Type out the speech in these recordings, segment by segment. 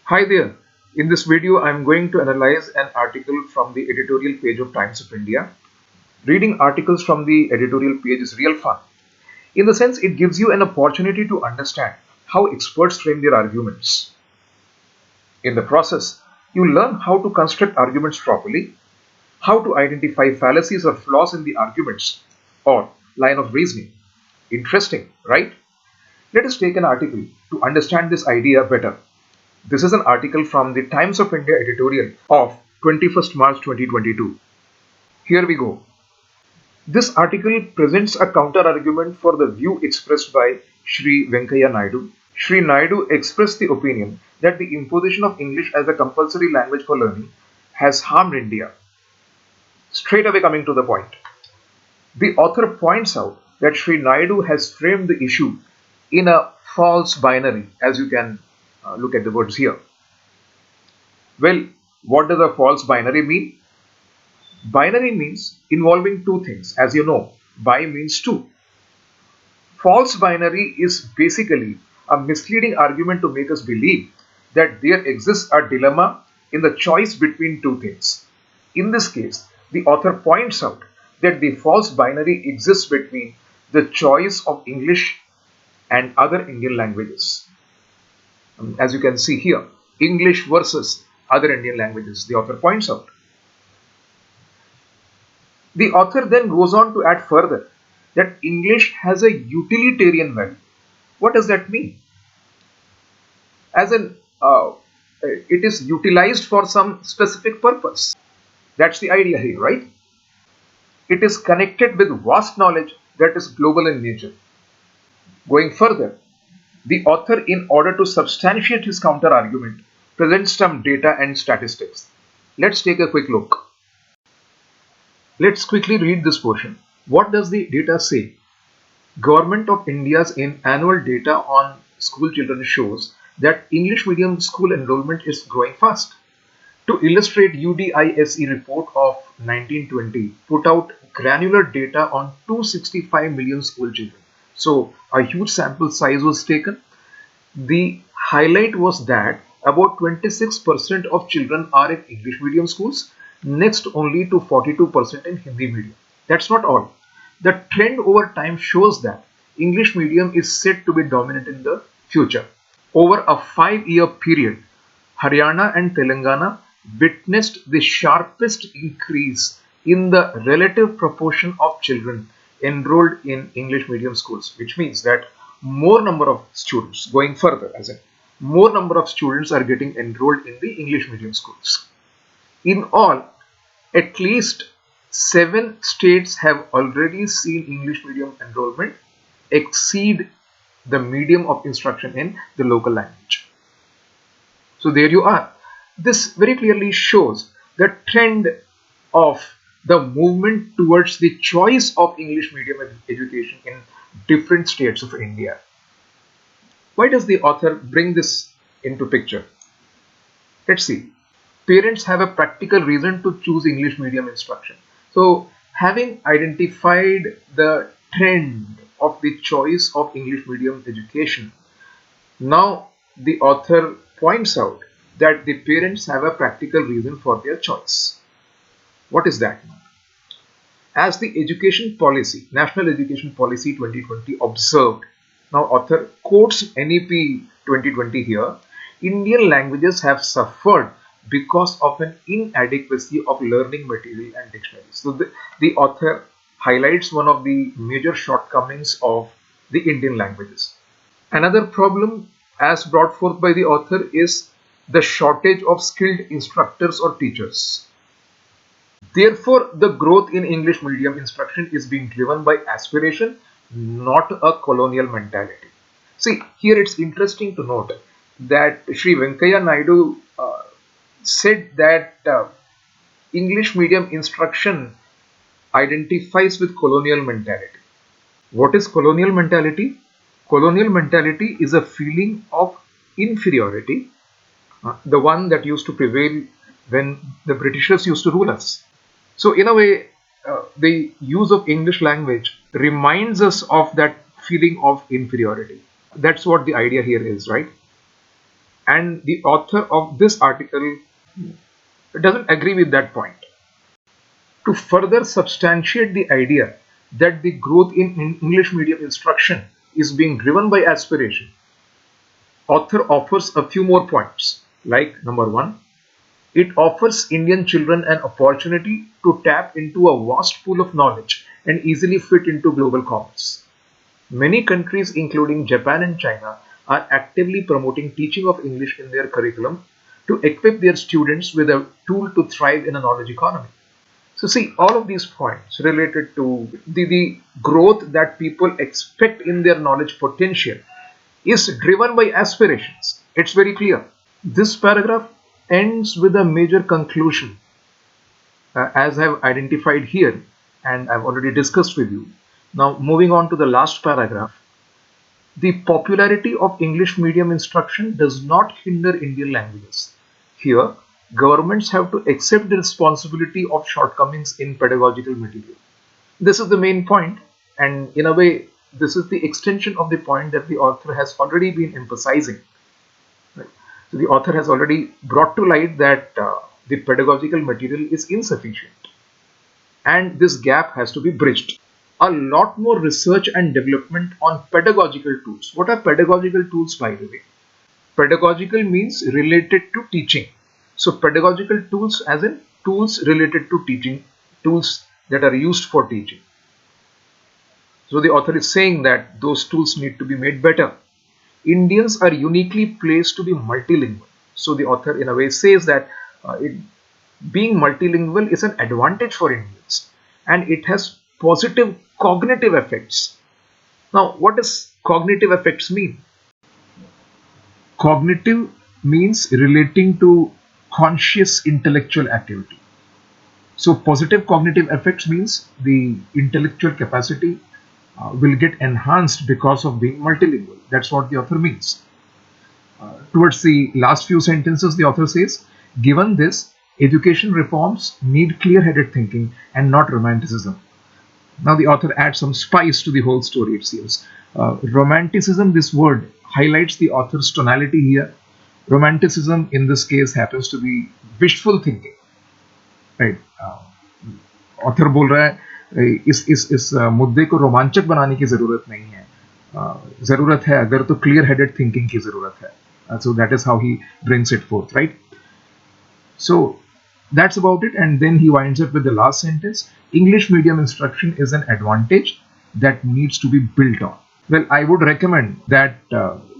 Hi there. In this video, I am going to analyze an article from the editorial page of Times of India. Reading articles from the editorial page is real fun. In the sense, it gives you an opportunity to understand how experts frame their arguments. In the process, you learn how to construct arguments properly, how to identify fallacies or flaws in the arguments or line of reasoning. Interesting, right? Let us take an article to understand this idea better. This is an article from the Times of India editorial of 21st March 2022. Here we go. This article presents a counter-argument for the view expressed by Shri Venkaiah Naidu. Shri Naidu expressed the opinion that the imposition of English as a compulsory language for learning has harmed India. Straight away coming to the point. The author points out that Shri Naidu has framed the issue in a false binary, as you can look at the words here. Well, what does a false binary mean? Binary means involving two things. As you know, bi means two. False binary is basically a misleading argument to make us believe that there exists a dilemma in the choice between two things. In this case, the author points out that the false binary exists between the choice of English and other Indian languages. As you can see here, English versus other Indian languages, the author points out. The author then goes on to add further that English has a utilitarian value. What does that mean? As in, it is utilized for some specific purpose. That's the idea here, right? It is connected with vast knowledge that is global in nature. Going further, the author, in order to substantiate his counter-argument, presents some data and statistics. Let's take a quick look. Let's quickly read this portion. What does the data say? Government of India's annual data on school children shows that English medium school enrollment is growing fast. To illustrate, UDISE report of 1920 put out granular data on 265 million school children. So a huge sample size was taken. The highlight was that about 26% of children are in English medium schools, next only to 42% in Hindi medium. That's not all. The trend over time shows that English medium is set to be dominant in the future. Over a 5-year period, Haryana and Telangana witnessed the sharpest increase in the relative proportion of children enrolled in English medium schools, which means that more number of students, going further, as in more number of students are getting enrolled in the English medium schools. In all, at least 7 states have already seen English medium enrollment exceed the medium of instruction in the local language. So there you are. This very clearly shows the trend of the movement towards the choice of English medium education in different states of India. Why does the author bring this into picture? Let's see. Parents have a practical reason to choose English medium instruction. So, having identified the trend of the choice of English medium education, now the author points out that the parents have a practical reason for their choice. What is that? As the education policy, National Education Policy 2020 observed, now author quotes NEP 2020 here, Indian languages have suffered because of an inadequacy of learning material and dictionaries. So the author highlights one of the major shortcomings of the Indian languages. Another problem, as brought forth by the author, is the shortage of skilled instructors or teachers. Therefore, the growth in English medium instruction is being driven by aspiration, not a colonial mentality. See, here it's interesting to note that Shri Venkaiah Naidu said that English medium instruction identifies with colonial mentality. What is colonial mentality? Colonial mentality is a feeling of inferiority, the one that used to prevail when the Britishers used to rule us. So in a way, the use of English language reminds us of that feeling of inferiority. That's what the idea here is, right? And the author of this article doesn't agree with that point. To further substantiate the idea that the growth in English medium instruction is being driven by aspiration, author offers a few more points. Like number one, it offers Indian children an opportunity to tap into a vast pool of knowledge and easily fit into global commerce. Many countries, including Japan and China, are actively promoting teaching of English in their curriculum to equip their students with a tool to thrive in a knowledge economy. So, see, all of these points related to the growth that people expect in their knowledge potential is driven by aspirations. It's very clear. This paragraph ends with a major conclusion, as I've identified here and I've already discussed with you. Now, moving on to the last paragraph, the popularity of English medium instruction does not hinder Indian languages. Here, governments have to accept the responsibility of shortcomings in pedagogical material. This is the main point, and in a way, this is the extension of the point that the author has already been emphasizing. Right? So, the author has already brought to light that the pedagogical material is insufficient, and this gap has to be bridged. A lot more research and development on pedagogical tools. What are pedagogical tools, by the way? Pedagogical means related to teaching. So pedagogical tools as in tools related to teaching, tools that are used for teaching. So the author is saying that those tools need to be made better. Indians are uniquely placed to be multilingual. So the author in a way says that being multilingual is an advantage for Indians and it has positive cognitive effects. Now, what does cognitive effects mean? Cognitive means relating to conscious intellectual activity. So, positive cognitive effects means the intellectual capacity will get enhanced because of being multilingual. That's what the author means. Towards the last few sentences, the author says, given this, education reforms need clear headed thinking and not romanticism. Now, the author adds some spice to the whole story, it seems. Romanticism, this word, highlights the author's tonality here. Romanticism, in this case, happens to be wishful thinking. Right? Author बोल रहा है इस मुद्दे को रोमांचक बनाने की ज़रूरत नहीं है. ज़रूरत है अगर तो क्लियर हेडेड थिंकिंग की ज़रूरत है. So that is how he brings it forth, right? So that's about it, and then he winds up with the last sentence. English medium instruction is an advantage that needs to be built on. Well, I would recommend that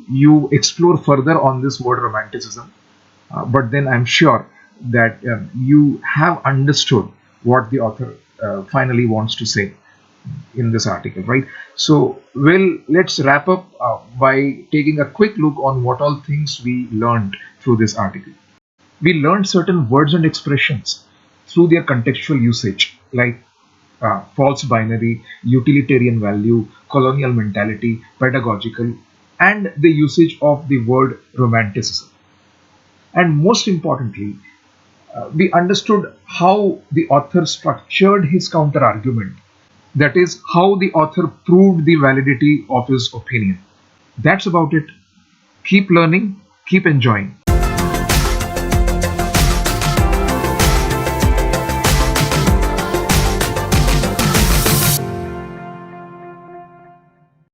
you explore further on this word romanticism, but then I'm sure that you have understood what the author finally wants to say in this article, right? So, well, let's wrap up by taking a quick look on what all things we learned through this article. We learned certain words and expressions through their contextual usage, like false binary, utilitarian value, colonial mentality, pedagogical, and the usage of the word romanticism. And most importantly, we understood how the author structured his counter argument. That is, how the author proved the validity of his opinion. That's about it. Keep learning, keep enjoying.